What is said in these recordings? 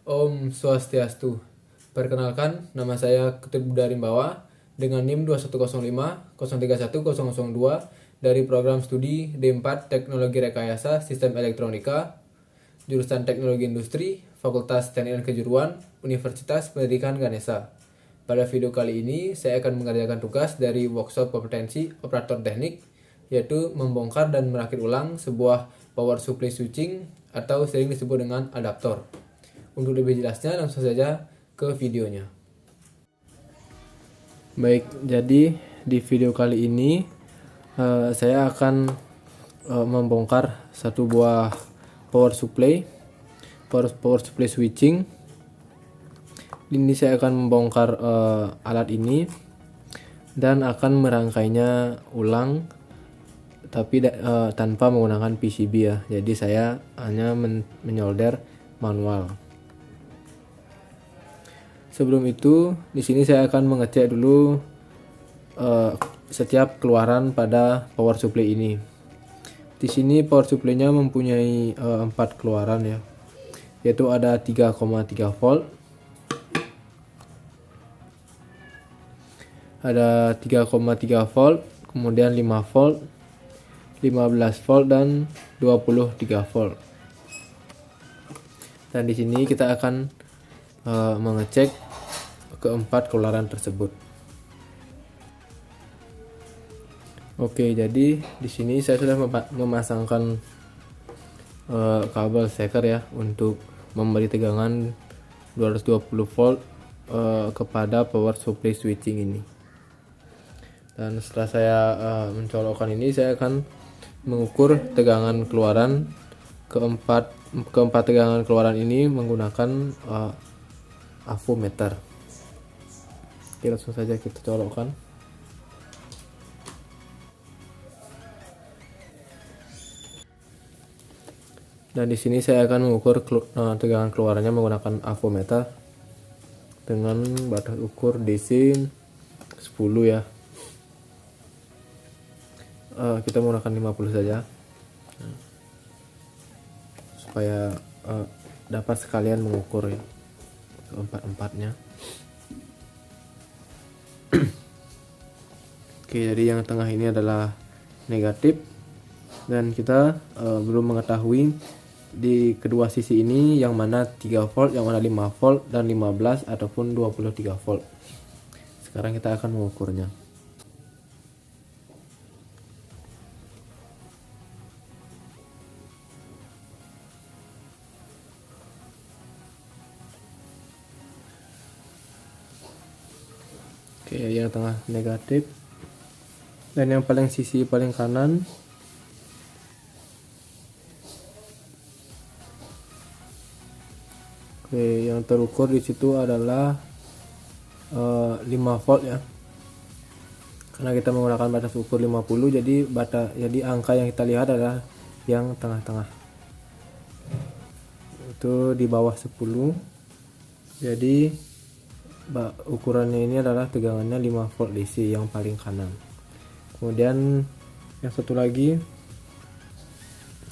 Om Swastiastu. Perkenalkan, nama saya Ketut Budha Rimbawa dengan NIM 21150031002 dari program studi D4 Teknologi Rekayasa Sistem Elektronika, jurusan Teknologi Industri, Fakultas Teknik dan Kejuruan, Universitas Pendidikan Ganesha. Pada video kali ini, saya akan mengerjakan tugas dari workshop kompetensi operator teknik, yaitu membongkar dan merakit ulang sebuah power supply switching atau sering disebut dengan adaptor. Untuk lebih jelasnya, langsung saja ke videonya. Baik, jadi di video kali ini saya akan membongkar satu buah power supply switching. Ini saya akan membongkar alat ini dan akan merangkainya ulang, tapi tanpa menggunakan PCB ya. Jadi saya hanya menyolder manual. Sebelum itu, di sini saya akan mengecek dulu setiap keluaran pada power supply ini. Di sini power supply-nya mempunyai 4 keluaran ya, yaitu ada 3,3 volt, ada 3,3 volt, kemudian 5 volt, 15 volt dan 23 volt. Dan di sini kita akan mengecek keempat keluaran tersebut. Oke, jadi di sini saya sudah memasangkan kabel steker ya untuk memberi tegangan 220 volt kepada power supply switching ini. Dan setelah saya mencolokkan ini, saya akan mengukur tegangan keluaran keempat tegangan keluaran ini menggunakan avometer. Oke, langsung saja kita colokkan. Dan di sini saya akan mengukur tegangan keluarannya menggunakan avometer dengan batas ukur DC 10 ya. Kita menggunakan 50 saja supaya dapat sekalian mengukur ya keempat-empatnya. Oke, jadi yang tengah ini adalah negatif, dan kita belum mengetahui di kedua sisi ini yang mana 3 volt, yang mana 5 volt dan 15 ataupun 23 volt. Sekarang kita akan mengukurnya. Oke, yang tengah negatif, dan yang sisi paling kanan yang terukur di situ adalah 5 volt ya. Karena kita menggunakan batas ukur 50, jadi angka yang kita lihat adalah yang tengah-tengah. Itu di bawah 10. Jadi ukurannya ini adalah tegangannya 5 volt DC yang paling kanan. Kemudian yang satu lagi,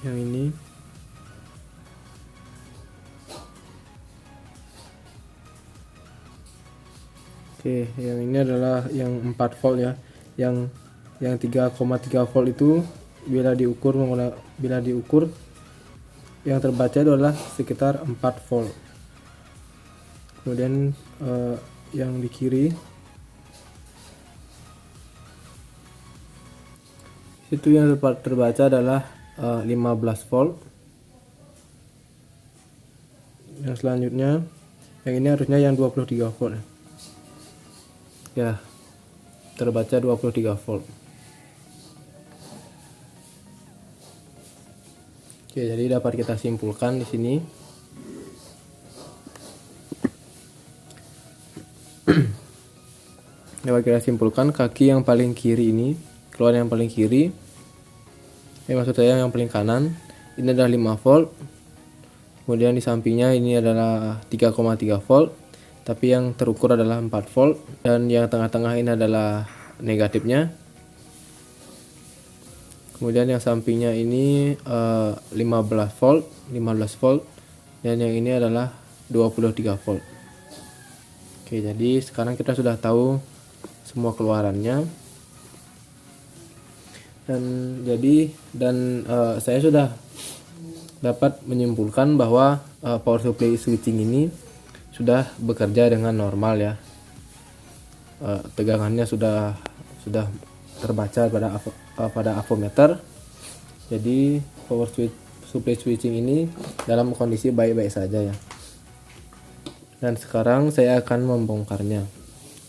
yang ini oke, yang ini adalah yang 4 volt ya. Yang 3,3 volt itu bila diukur yang terbaca adalah sekitar 4 volt. Kemudian yang di kiri itu yang terbaca adalah 15 volt. Yang selanjutnya, yang ini harusnya yang 23 volt ya, terbaca 23 volt. Oke, jadi dapat kita simpulkan di sini dapat kita simpulkan kaki yang paling kiri ini, keluaran yang paling kiri, maksud saya yang paling kanan, ini adalah 5 volt. Kemudian di sampingnya ini adalah 3,3 volt, tapi yang terukur adalah 4 volt, dan yang tengah-tengah ini adalah negatifnya. Kemudian yang sampingnya ini 15 volt, dan yang ini adalah 23 volt. Oke, jadi sekarang kita sudah tahu semua keluarannya. Dan saya sudah dapat menyimpulkan bahwa power supply switching ini sudah bekerja dengan normal ya. Tegangannya sudah terbaca pada avometer. Jadi power supply switching ini dalam kondisi baik-baik saja ya. Dan sekarang saya akan membongkarnya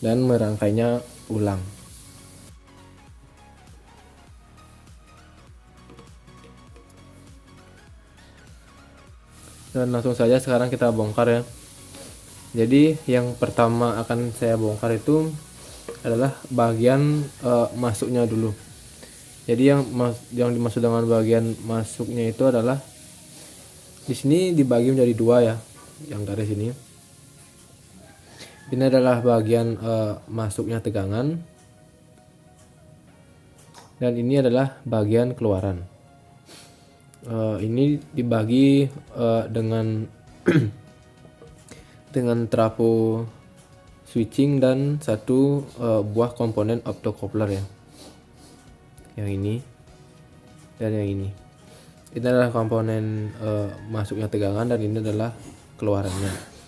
dan merangkainya ulang. Dan langsung saja sekarang kita bongkar ya. Jadi yang pertama akan saya bongkar itu adalah bagian masuknya dulu. Jadi yang dimaksud dengan bagian masuknya itu adalah di sini dibagi menjadi dua ya, yang garis ini. Ini adalah bagian masuknya tegangan, dan ini adalah bagian keluaran. Ini dibagi dengan dengan trafo switching dan satu buah komponen optocoupler ya, yang ini dan yang ini. Ini adalah komponen masuknya tegangan dan ini adalah keluarannya.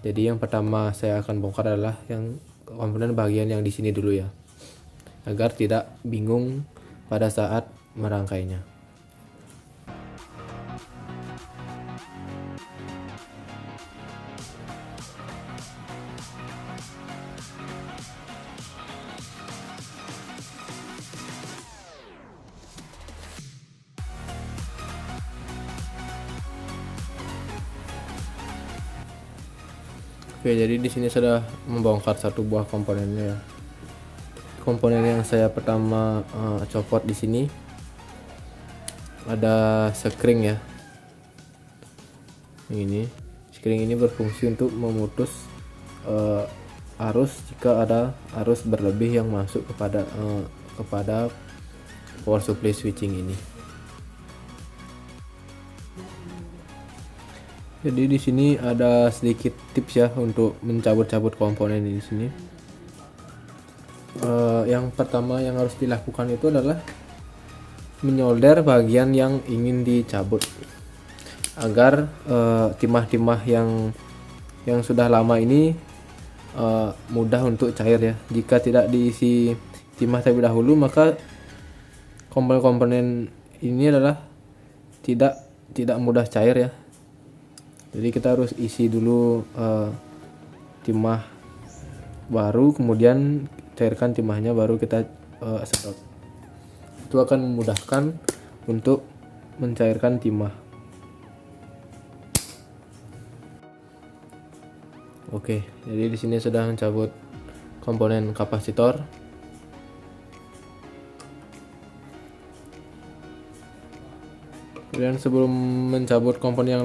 Jadi yang pertama saya akan bongkar adalah yang komponen bagian yang di sini dulu ya, agar tidak bingung pada saat merangkainya. Oke, jadi di sini sudah membongkar satu buah komponennya ya. Komponen yang saya pertama copot di sini ada sekring ya. Ini sekring ini berfungsi untuk memutus arus jika ada arus berlebih yang masuk kepada power supply switching ini. Jadi di sini ada sedikit tips ya untuk mencabut-cabut komponen di sini. Yang pertama yang harus dilakukan itu adalah menyolder bagian yang ingin dicabut agar timah-timah yang sudah lama ini mudah untuk cair ya. Jika tidak diisi timah terlebih dahulu, maka komponen-komponen ini adalah tidak mudah cair ya. Jadi kita harus isi dulu timah baru, kemudian cairkan timahnya, baru kita sedot. Itu akan memudahkan untuk mencairkan timah. Oke, jadi di sini sudah mencabut komponen kapasitor. Kemudian sebelum mencabut komponen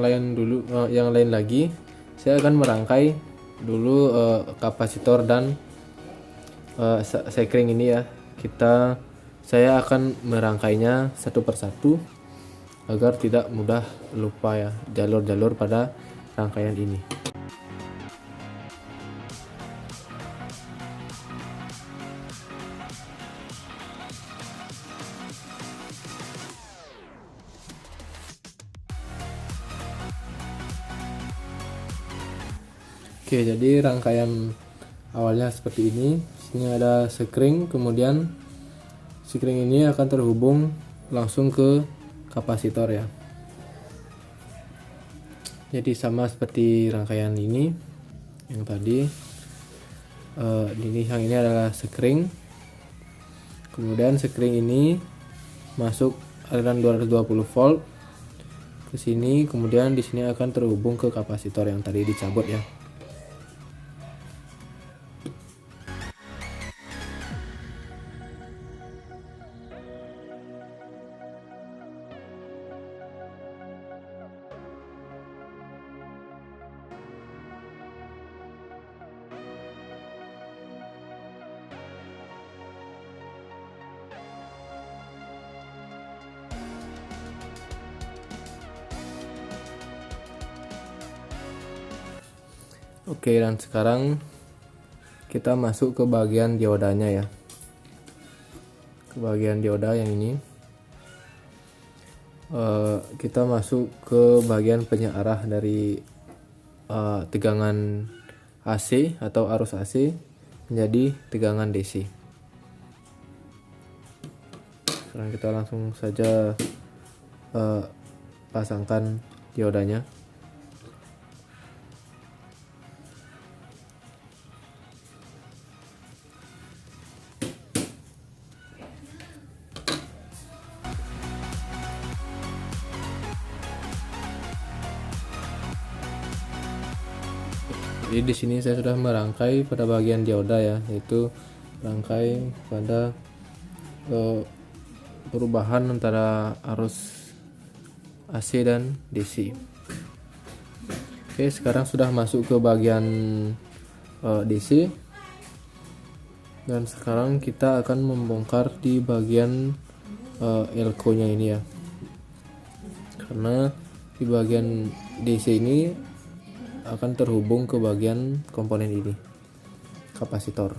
yang lain lagi, saya akan merangkai dulu kapasitor dan sekring ini ya. Saya akan merangkainya satu persatu agar tidak mudah lupa ya jalur-jalur pada rangkaian ini. Oke, jadi rangkaian awalnya seperti ini. Sini ada sekring, kemudian sekring ini akan terhubung langsung ke kapasitor ya. Jadi sama seperti rangkaian ini yang tadi. Yang ini adalah sekring. Kemudian sekring ini masuk aliran 220 volt ke sini, kemudian di sini akan terhubung ke kapasitor yang tadi dicabut ya. Oke, dan sekarang kita masuk ke bagian diodanya ya. Ke bagian dioda yang ini. Kita masuk ke bagian penyearah dari tegangan AC atau arus AC menjadi tegangan DC. Sekarang kita langsung saja pasangkan diodanya. Jadi di sini saya sudah merangkai pada bagian dioda ya, yaitu rangkai pada perubahan antara arus AC dan DC. Oke, sekarang sudah masuk ke bagian DC, dan sekarang kita akan membongkar di bagian elko nya ini ya, karena di bagian DC ini akan terhubung ke bagian komponen ini, kapasitor.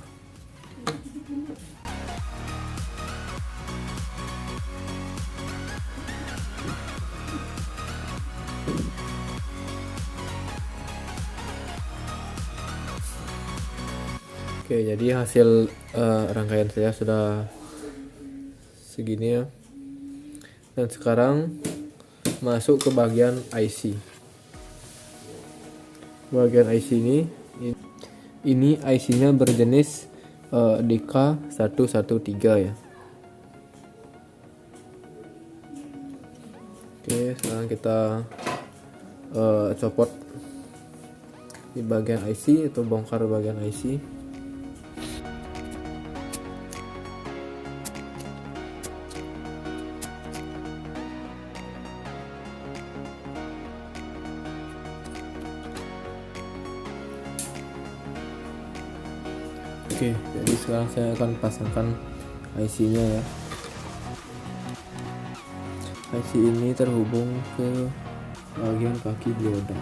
Oke, jadi hasil rangkaian saya sudah segini ya. Dan sekarang masuk ke bagian IC. Bagian IC ini IC-nya berjenis DK113 ya. Oke, sekarang kita copot di bagian IC atau bongkar bagian IC. Oke, jadi sekarang saya akan pasangkan IC-nya ya. IC ini terhubung ke bagian kaki dioda.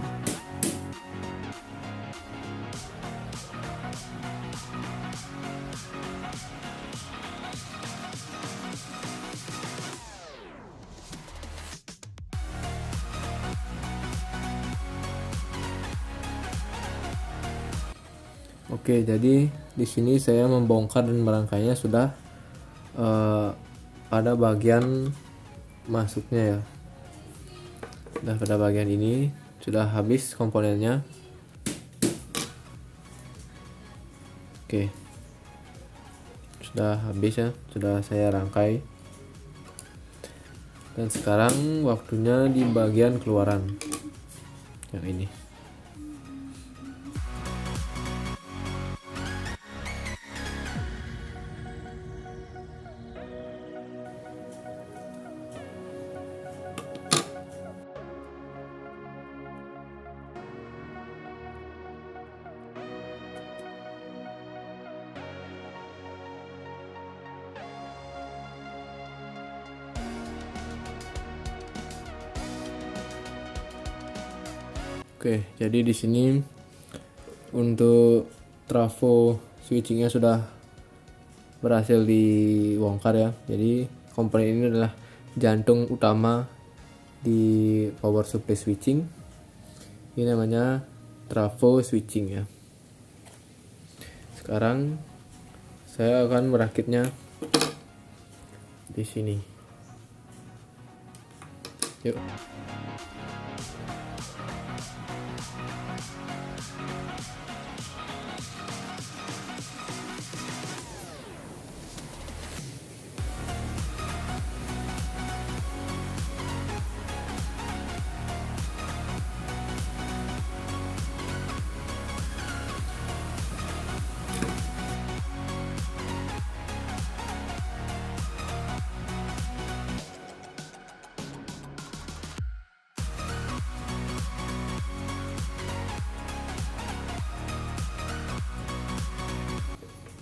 Oke, jadi di sini saya membongkar dan merangkainya sudah pada bagian masuknya ya. Sudah pada bagian ini sudah habis komponennya. Oke, sudah habis ya, sudah saya rangkai. Dan sekarang waktunya di bagian keluaran yang ini. Oke, jadi di sini untuk trafo switchingnya sudah berhasil dibongkar ya. Jadi komponen ini adalah jantung utama di power supply switching. Ini namanya trafo switching ya. Sekarang saya akan merakitnya di sini. Yuk.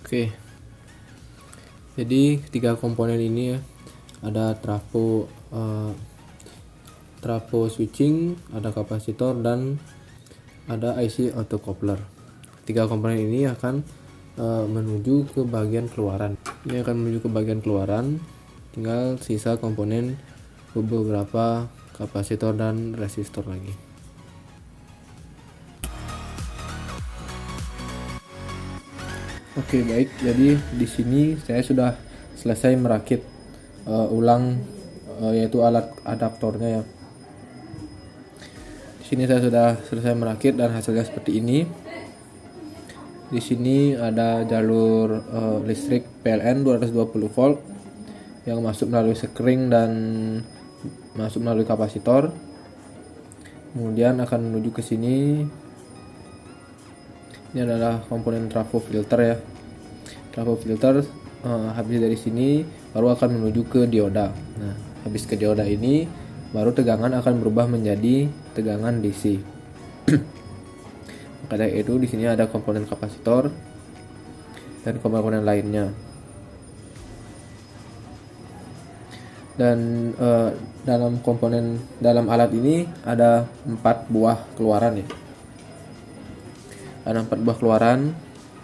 Oke, jadi ketiga komponen ini ya, ada trafo switching, ada kapasitor, dan ada IC autocoupler. tiga komponen ini akan menuju ke bagian keluaran. Ini akan menuju ke bagian keluaran, tinggal sisa komponen beberapa kapasitor dan resistor lagi. Oke, baik. Jadi di sini saya sudah selesai merakit ulang yaitu alat adaptornya ya. Di sini saya sudah selesai merakit dan hasilnya seperti ini. Di sini ada jalur listrik PLN 220 volt yang masuk melalui sekring dan masuk melalui kapasitor. Kemudian akan menuju ke sini. Ini adalah komponen trafo filter ya. Trafo filter habis dari sini baru akan menuju ke dioda. Nah, habis ke dioda ini baru tegangan akan berubah menjadi tegangan DC. Maka dari itu di sini ada komponen kapasitor dan komponen lainnya. Dan dalam alat ini ada 4 buah keluaran ya. Ada 4 buah keluaran.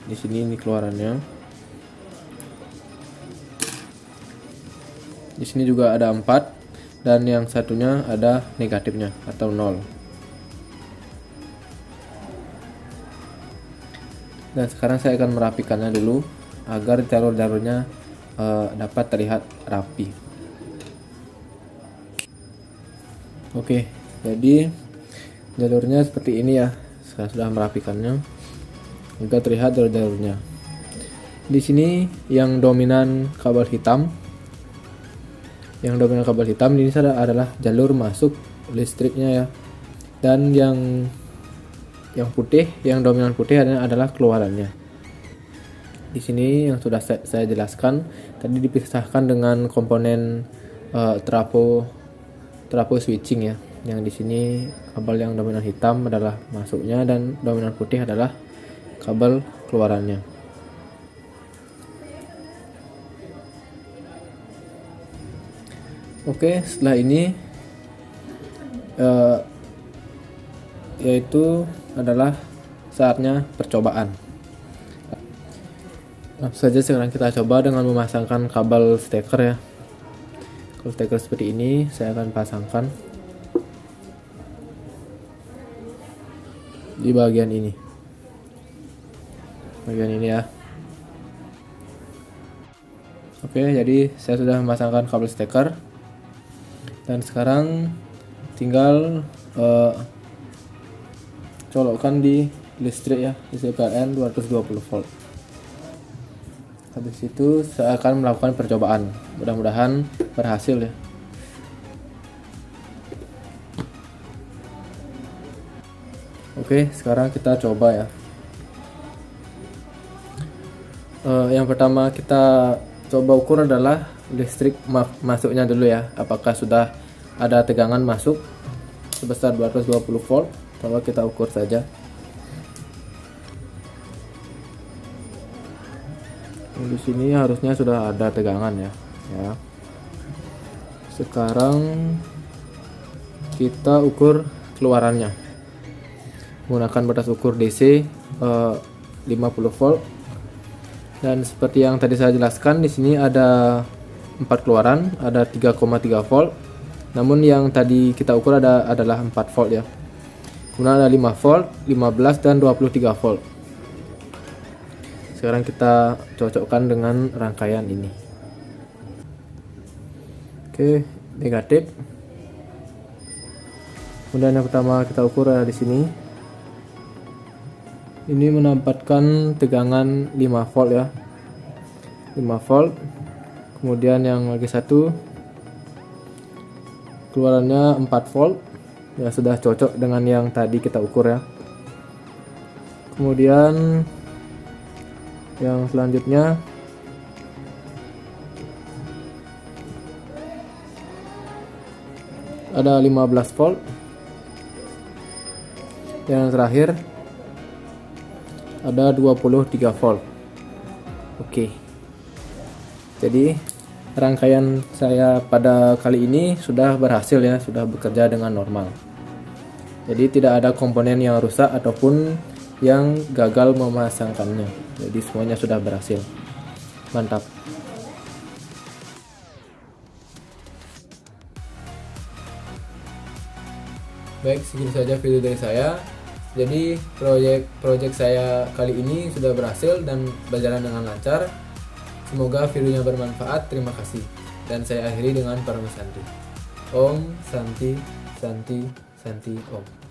Di sini ini keluarannya. Di sini juga ada 4 dan yang satunya ada negatifnya atau 0. Dan sekarang saya akan merapikannya dulu agar jalur-jalurnya dapat terlihat rapi. Oke, jadi jalurnya seperti ini ya. Saya sudah merapikannya agar terlihat jalur-jalurnya. Di sini yang dominan kabel hitam. Yang dominan kabel hitam ini adalah jalur masuk listriknya ya. Dan yang putih, yang dominan putih adalah keluarannya. Di sini yang sudah saya jelaskan tadi dipisahkan dengan komponen trafo switching ya. Yang di sini kabel yang dominan hitam adalah masuknya dan dominan putih adalah kabel keluarannya. Oke, setelah ini yaitu adalah saatnya percobaan. Langsung saja sekarang kita coba dengan memasangkan kabel steker ya. Kabel steker seperti ini saya akan pasangkan di bagian ini. Bagian ini ya. Oke, jadi saya sudah memasangkan kabel steker. Dan sekarang tinggal colokkan di listrik ya, listrik PLN 220 volt. Habis itu saya akan melakukan percobaan. Mudah-mudahan berhasil ya. Oke, sekarang kita coba ya. Yang pertama kita coba ukur adalah listrik masuknya dulu ya. Apakah sudah ada tegangan masuk sebesar 220 volt? Coba kita ukur saja. Di sini harusnya sudah ada tegangan ya. Sekarang kita ukur keluarannya menggunakan batas ukur DC 50 volt. Dan seperti yang tadi saya jelaskan, di sini ada 4 keluaran, ada 3,3 volt. Namun yang tadi kita ukur adalah 4 volt ya. Kemudian ada 5 volt, 15 dan 23 volt. Sekarang kita cocokkan dengan rangkaian ini. Oke, negatif. Kemudian yang pertama kita ukur ada di sini. Ini menempatkan tegangan 5 volt ya. 5 volt. Kemudian yang lagi satu keluarannya 4 volt. Ya sudah cocok dengan yang tadi kita ukur ya. Kemudian yang selanjutnya ada 15 volt. Yang terakhir ada 23 volt. Oke. Jadi rangkaian saya pada kali ini sudah berhasil ya, sudah bekerja dengan normal. Jadi tidak ada komponen yang rusak ataupun yang gagal memasangkannya. Jadi semuanya sudah berhasil. Mantap. Baik, segitu saja video dari saya. Jadi proyek saya kali ini sudah berhasil dan berjalan dengan lancar. Semoga videonya bermanfaat. Terima kasih. Dan saya akhiri dengan Paramasanti. Om Santi Santi Santi Om.